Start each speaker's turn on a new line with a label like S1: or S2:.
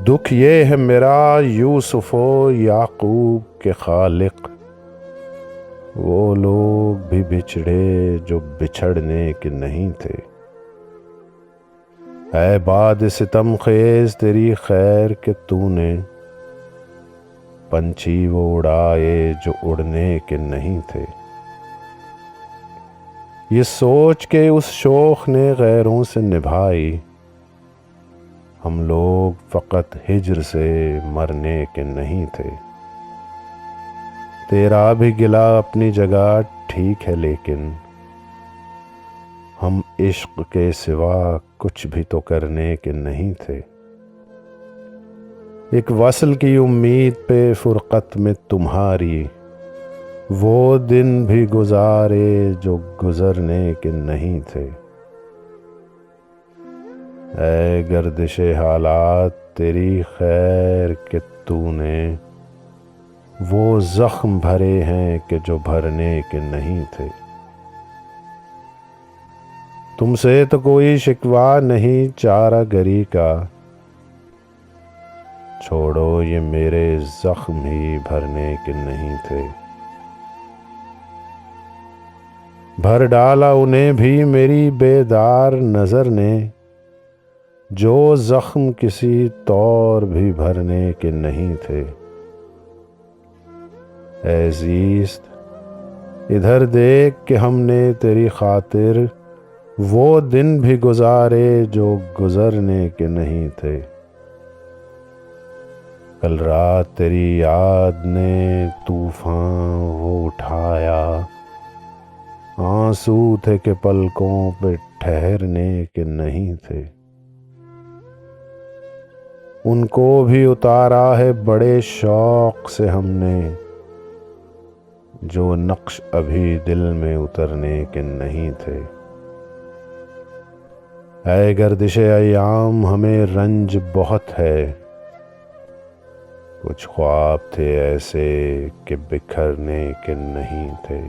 S1: دکھ یہ ہے میرا یوسف و یعقوب کے خالق، وہ لوگ بھی بچھڑے جو بچھڑنے کے نہیں تھے۔ اے باد ستم خیز تیری خیر کہ تو نے پنچھی وہ اڑائے جو اڑنے کے نہیں تھے۔ یہ سوچ کے اس شوخ نے غیروں سے نبھائی، ہم لوگ فقط ہجر سے مرنے کے نہیں تھے۔ تیرا بھی گلہ اپنی جگہ ٹھیک ہے، لیکن ہم عشق کے سوا کچھ بھی تو کرنے کے نہیں تھے۔ ایک وصل کی امید پہ فرقت میں تمہاری، وہ دن بھی گزارے جو گزرنے کے نہیں تھے۔ اے گردش حالات تیری خیر کہ تو نے وہ زخم بھرے ہیں کہ جو بھرنے کے نہیں تھے۔ تم سے تو کوئی شکوہ نہیں چارہ گری کا، چھوڑو یہ میرے زخم ہی بھرنے کے نہیں تھے۔ بھر ڈالا انہیں بھی میری بیدار نظر نے، جو زخم کسی طور بھی بھرنے کے نہیں تھے۔ اے زیست ادھر دیکھ کہ ہم نے تیری خاطر وہ دن بھی گزارے جو گزرنے کے نہیں تھے۔ کل رات تیری یاد نے طوفان وہ اٹھایا، آنسو تھے کہ پلکوں پہ ٹھہرنے کے نہیں تھے۔ ان کو بھی اتارا ہے بڑے شوق سے ہم نے، جو نقش ابھی دل میں اترنے کے نہیں تھے۔ اے گردش ایام ہمیں رنج بہت ہے، کچھ خواب تھے ایسے کہ بکھرنے کے نہیں تھے۔